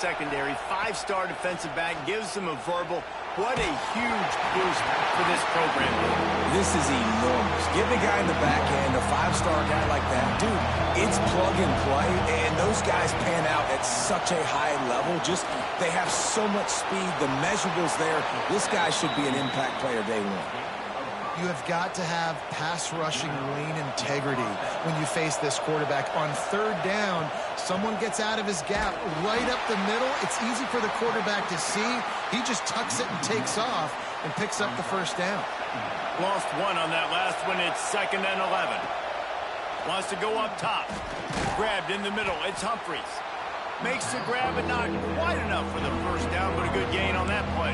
secondary, five-star defensive back, gives them a verbal. What a huge boost for this program. This is enormous. Getting a guy in the back end, a five-star guy like that, dude, it's plug and play, and those guys pan out at such a high level. Just, they have so much speed. The measurables there. This guy should be an impact player day one. You have got to have pass rushing lane integrity when you face this quarterback. On third down, someone gets out of his gap right up the middle. It's easy for the quarterback to see. He just tucks it and takes off and picks up the first down. Lost one on that last one. It's 2nd and 11. Wants to go up top. Grabbed in the middle. It's Humphries. Makes the grab, but not quite enough for the first down, but a good gain on that play.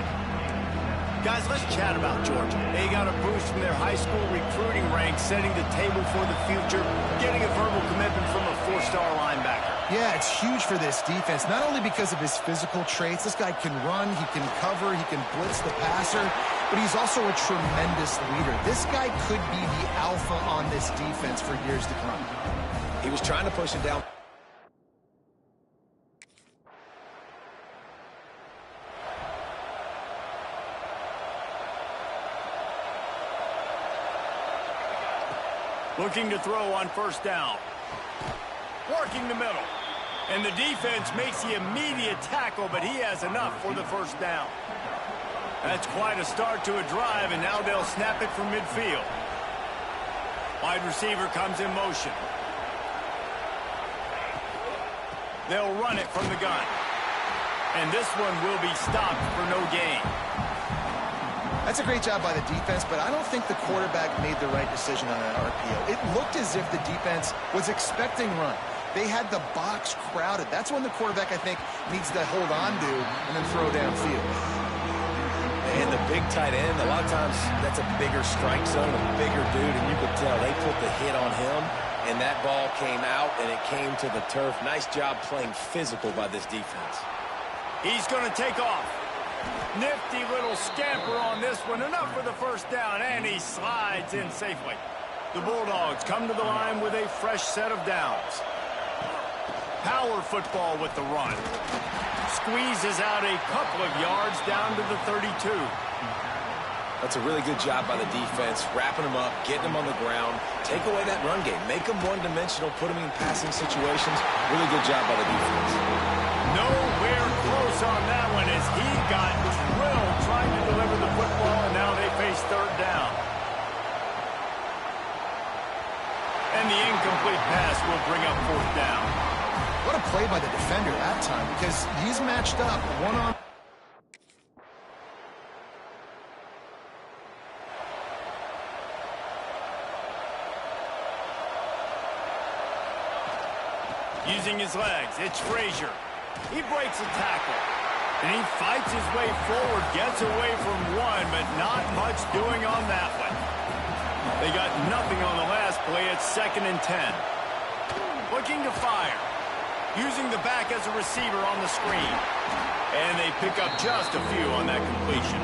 Guys, let's chat about Georgia. They got a boost from their high school recruiting ranks, setting the table for the future, getting a verbal commitment from a four-star linebacker. Yeah, it's huge for this defense, not only because of his physical traits. This guy can run, he can cover, he can blitz the passer, but he's also a tremendous leader. This guy could be the alpha on this defense for years to come. He was trying to push it down. Looking to throw on first down. Working the middle. And the defense makes the immediate tackle, but he has enough for the first down. That's quite a start to a drive, and now they'll snap it from midfield. Wide receiver comes in motion. They'll run it from the gun. And this one will be stopped for no gain. That's a great job by the defense, but I don't think the quarterback made the right decision on that RPO. It looked as if the defense was expecting run. They had the box crowded. That's when the quarterback, I think, needs to hold on to and then throw downfield. And the big tight end, a lot of times that's a bigger strike zone, a bigger dude, and you could tell they put the hit on him, and that ball came out, and it came to the turf. Nice job playing physical by this defense. He's going to take off. Nifty little scamper on this one. Enough for the first down, and he slides in safely. The Bulldogs come to the line with a fresh set of downs. Power football with the run. Squeezes out a couple of yards down to the 32. That's a really good job by the defense, wrapping them up, getting them on the ground, take away that run game, make them one-dimensional, put them in passing situations. Really good job by the defense. Nowhere close on that one as he got drilled trying to deliver the football, and now they face third down. And the incomplete pass will bring up fourth down. What a play by the defender that time, because he's matched up one-on. Using his legs, it's Frazier. He breaks a tackle, and he fights his way forward, gets away from one, but not much doing on that one. They got nothing on the last play. It's 2nd and 10. Looking to fire. Using the back as a receiver on the screen. And they pick up just a few on that completion.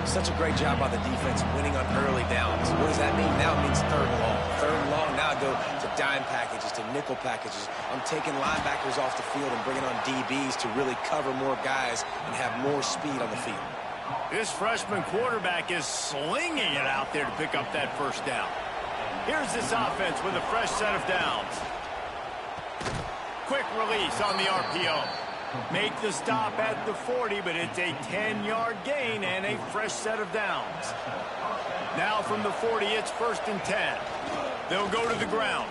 Such a great job by the defense winning on early downs. What does that mean? Now it means third and long. Third and long, now I go to dime packages, to nickel packages. I'm taking linebackers off the field and bringing on DBs to really cover more guys and have more speed on the field. This freshman quarterback is slinging it out there to pick up that first down. Here's this offense with a fresh set of downs. Quick release on the RPO. Make the stop at the 40, but it's a 10-yard gain and a fresh set of downs. Now from the 40, it's 1st and 10. They'll go to the ground.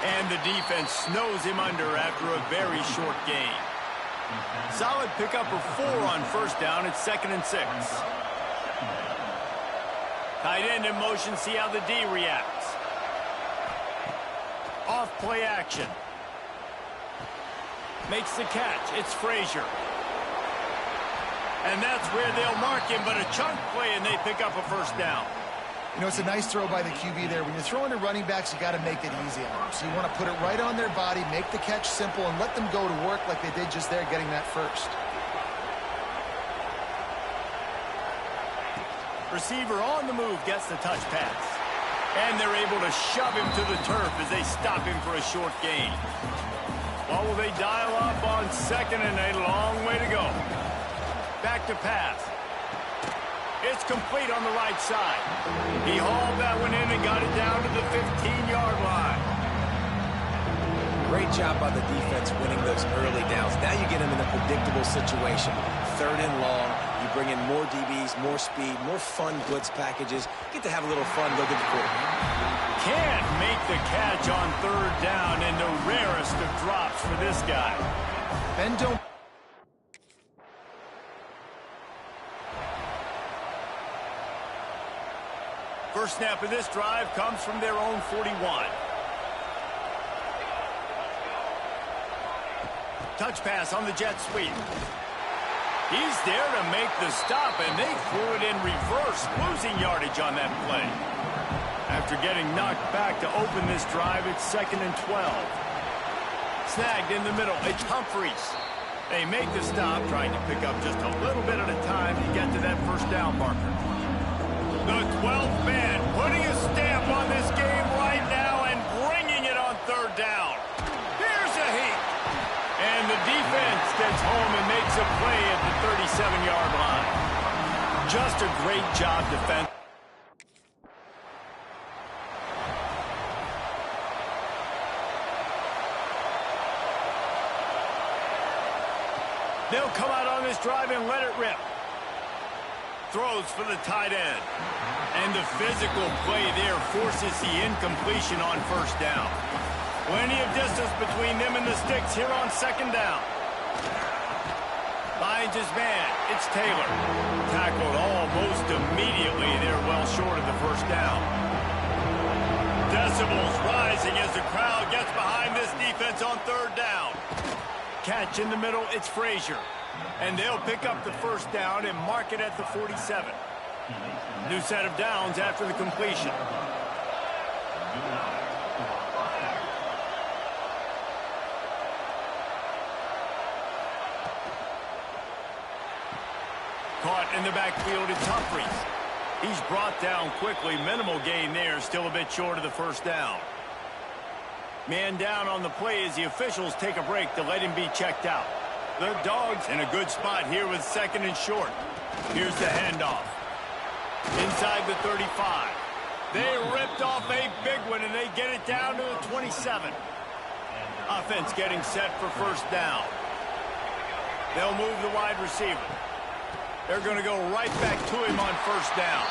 And the defense snows him under after a very short gain. Solid pickup of 4 on first down. It's 2nd and 6. Tight end in motion. See how the D reacts. Off play action. Makes the catch. It's Frazier. And that's where they'll mark him, but a chunk play, and they pick up a first down. You know, it's a nice throw by the QB there. When you're throwing to running backs, you got to make it easy on them. So you want to put it right on their body, make the catch simple, and let them go to work like they did just there, getting that first. Receiver on the move gets the touch pass. And they're able to shove him to the turf as they stop him for a short gain. While will they dial up on second and a long way to go. Back to pass. It's complete on the right side. He hauled that one in and got it down to the 15-yard line. Great job by the defense winning those early downs. Now you get them in a predictable situation. Third and long. You bring in more DBs, more speed, more fun blitz packages. Get to have a little fun, go get the quarterback. Can't make the catch on third down, and the rarest of drops for this guy. Ben don't... First snap of this drive comes from their own 41. Touch pass on the jet sweep. He's there to make the stop, and they threw it in reverse, losing yardage on that play. After getting knocked back to open this drive, it's 2nd and 12. Snagged in the middle, it's Humphries. They make the stop, trying to pick up just a little bit at a time to get to that first down marker. The 12th man putting a stamp on this game right now and bringing it on third down. Here's a heat. And the defense gets home and makes a play at the 37-yard line. Just a great job defense. They'll come out on this drive and let it rip. Throws for the tight end. And the physical play there forces the incompletion on first down. Plenty of distance between them and the sticks here on second down. Finds his man. It's Taylor. Tackled almost immediately. They're well short of the first down. Decibels rising as the crowd gets behind this defense on third down. Catch in the middle, it's Frazier. And they'll pick up the first down and mark it at the 47. New set of downs after the completion. Caught in the backfield, it's Humphries. He's brought down quickly. Minimal gain there, still a bit short of the first down. Man down on the play as the officials take a break to let him be checked out. The Dogs in a good spot here with 2nd and short. Here's the handoff. Inside the 35. They ripped off a big one, and they get it down to the 27. Offense getting set for first down. They'll move the wide receiver. They're going to go right back to him on first down.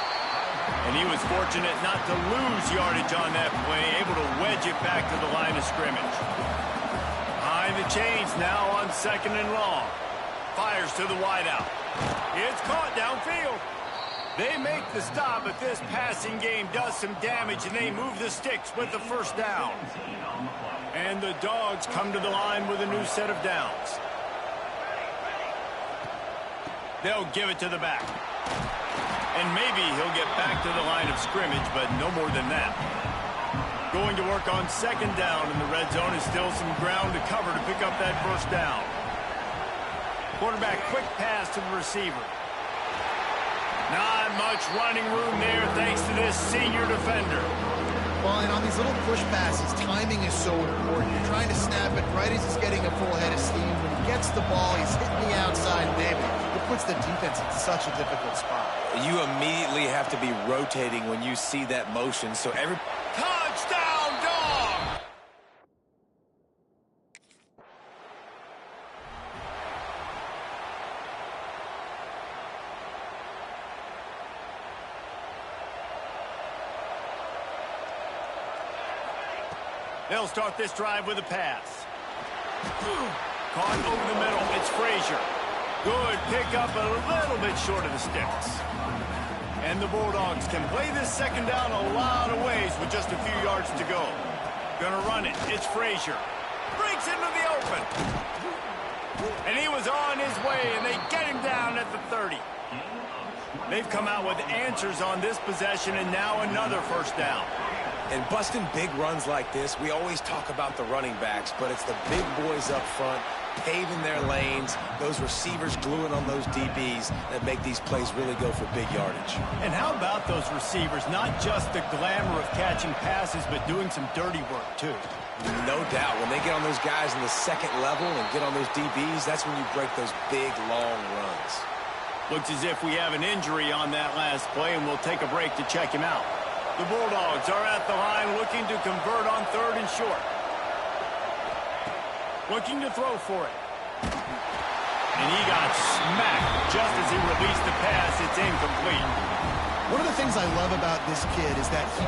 And he was fortunate not to lose yardage on that play, able to wedge it back to the line of scrimmage. Behind the chains now on 2nd and long. Fires to the wideout. It's caught downfield. They make the stop, but this passing game does some damage, and they move the sticks with the first down. And the Dogs come to the line with a new set of downs. They'll give it to the back. And maybe he'll get back to the line of scrimmage, but no more than that. Going to work on second down, and the red zone is still some ground to cover to pick up that first down. Quarterback quick pass to the receiver. Not much running room there thanks to this senior defender. Well, and on these little push passes, timing is so important. You're trying to snap it right as he's getting a full head of steam. When he gets the ball, he's hitting the outside, David. It puts the defense in such a difficult spot. You immediately have to be rotating when you see that motion, so every... Touchdown, Dog! They'll start this drive with a pass. Caught over the middle. It's Frazier. Good pickup, a little bit short of the sticks. And the Bulldogs can play this second down a lot of ways with just a few yards to go. Gonna run it. It's Frazier. Breaks into the open. And he was on his way, and they get him down at the 30. They've come out with answers on this possession, and now another first down. And busting big runs like this, we always talk about the running backs, but it's the big boys up front, paving their lanes, those receivers gluing on those DBs that make these plays really go for big yardage. And how about those receivers? Not just the glamour of catching passes, but doing some dirty work, too. No doubt. When they get on those guys in the second level and get on those DBs, that's when you break those big, long runs. Looks as if we have an injury on that last play, and we'll take a break to check him out. The Bulldogs are at the line looking to convert on 3rd and short. Looking to throw for it. And he got smacked just as he released the pass. It's incomplete. One of the things I love about this kid is that he...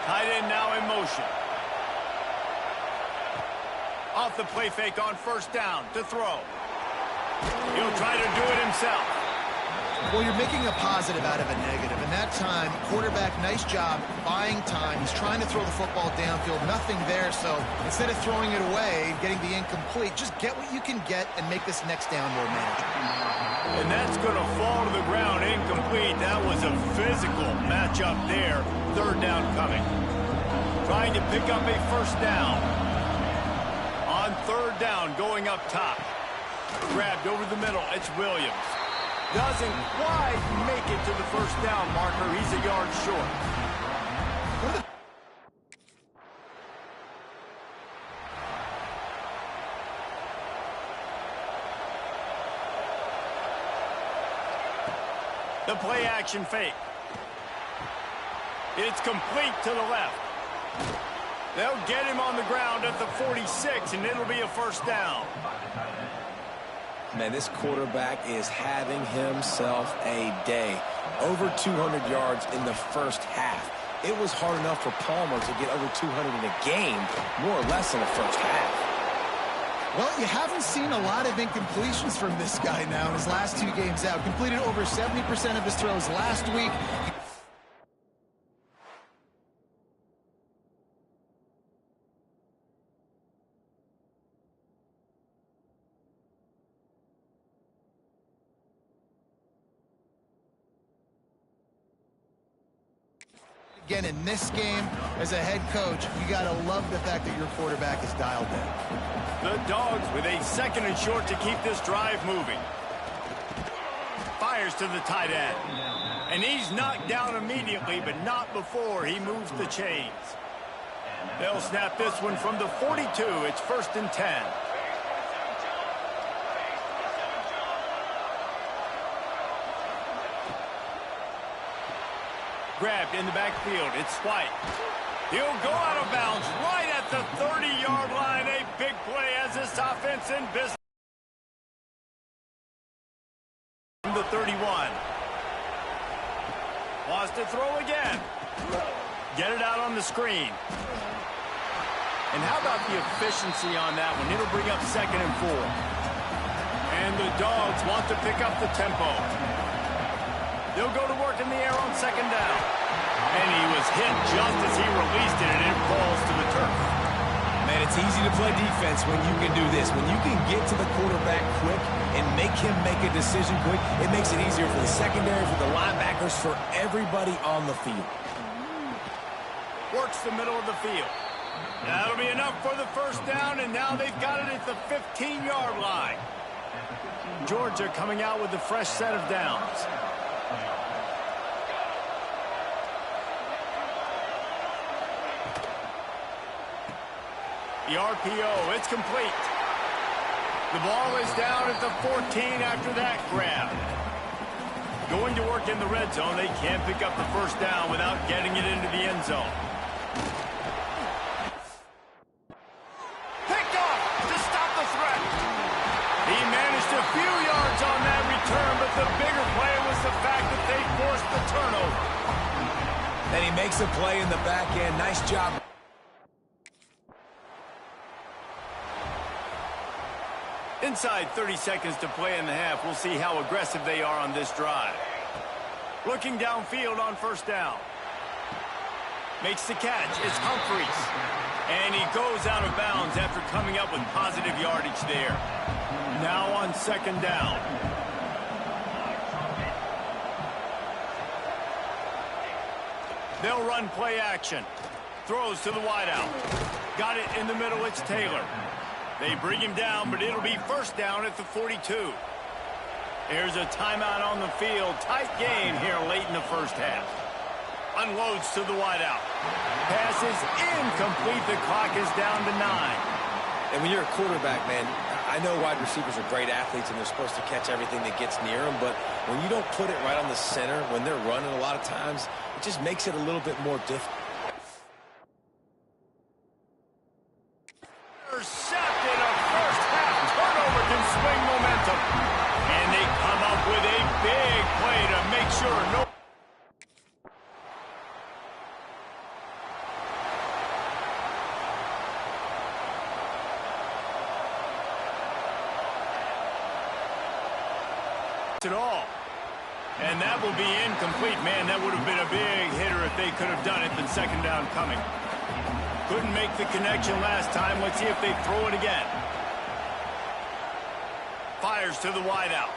Tight end now in motion. Off the play fake on 1st down to throw. He'll try to do it himself. Well, you're making a positive out of a negative. And that time, quarterback, nice job buying time. He's trying to throw the football downfield. Nothing there, so instead of throwing it away, getting the incomplete, just get what you can get and make this next down more manageable. And that's going to fall to the ground incomplete. That was a physical matchup there. 3rd down coming. Trying to pick up a 1st down. On 3rd down, going up top. Grabbed over the middle. It's Williams. Doesn't quite make it to the 1st down marker. He's a yard short. The play action fake. It's complete to the left. They'll get him on the ground at the 46, and it'll be a 1st down. Man, this quarterback is having himself a day. Over 200 yards in the 1st half. It was hard enough for Palmer to get over 200 in a game, more or less in the 1st half. Well, you haven't seen a lot of incompletions from this guy now in his last 2 games out. Completed over 70% of his throws last week. Again, in this game, as a head coach, you got to love the fact that your quarterback is dialed in. The Dogs with a 2nd and short to keep this drive moving. Fires to the tight end. And he's knocked down immediately, but not before he moves the chains. They'll snap this one from the 42. It's 1st and 10. Grabbed in the backfield. It's White. He'll go out of bounds right at the 30-yard line. A big play as this offense in business. From the 31. Wants to throw again. Get it out on the screen. And how about the efficiency on that one? It'll bring up 2nd and 4. And the Dogs want to pick up the tempo. They'll go to work in the air on 2nd down. And he was hit just as he released it, and it falls to the turf. Man, it's easy to play defense when you can do this. When you can get to the quarterback quick and make him make a decision quick, it makes it easier for the secondary, for the linebackers, for everybody on the field. Works the middle of the field. That'll be enough for the 1st down, and now they've got it at the 15-yard line. Georgia coming out with a fresh set of downs. The RPO, it's complete. The ball is down at the 14 after that grab. Going to work in the red zone. They can't pick up the 1st down without getting it into the end zone. Picked off to stop the threat. He managed a few yards on that return, but the bigger play was the fact that they forced the turnover. And he makes a play in the back end. Nice job. Inside 30 seconds to play in the half. We'll see how aggressive they are on this drive. Looking downfield on 1st down. Makes the catch. It's Humphries. And he goes out of bounds after coming up with positive yardage there. Now on 2nd down. They'll run play action. Throws to the wideout. Got it in the middle. It's Taylor. They bring him down, but it'll be first down at the 42. Here's a timeout on the field. Tight game here late in the first half. Unloads to the wideout. Pass is incomplete. The clock is down to 9. And when you're a quarterback, man, I know wide receivers are great athletes and they're supposed to catch everything that gets near them, but when you don't put it right on the center, when they're running a lot of times, it just makes it a little bit more difficult. Intercepted. A first half turnover can swing momentum. And they come up with a big play to make sure no... at all. And that will be incomplete. Man, that would have been a big hitter if they could have done it. Then second down coming. Couldn't make the connection last time. Let's see if they throw it again. Fires to the wideout.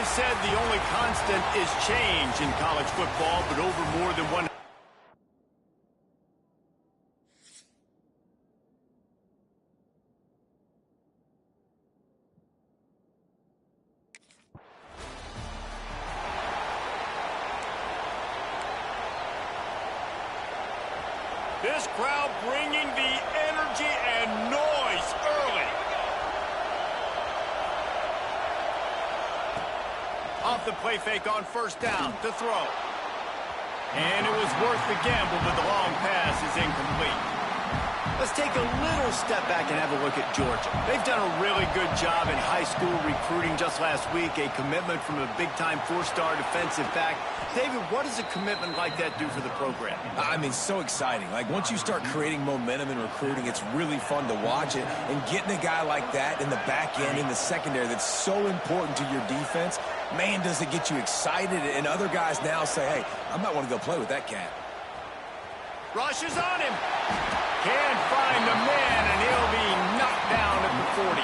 always said the only constant is change in college football, but over more than one. This crowd bringing the energy and noise early. Off the play fake on first down to throw. And it was worth the gamble, but the long pass is incomplete. Let's take a little step back and have a look at Georgia. They've done a really good job in high school recruiting just last week, a commitment from a big-time four-star defensive back. David, what does a commitment like that do for the program? I mean, so exciting. Like, once you start creating momentum in recruiting, it's really fun to watch it. And getting a guy like that in the back end, in the secondary, that's so important to your defense, man, does it get you excited. And other guys now say, hey, I might want to go play with that cat. Rush is on him. Can't find the man, and he'll be knocked down at the 40.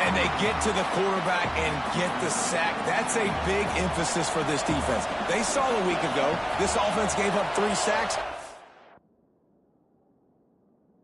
And they get to the quarterback and get the sack. That's a big emphasis for this defense. They saw a week ago, this offense gave up 3 sacks.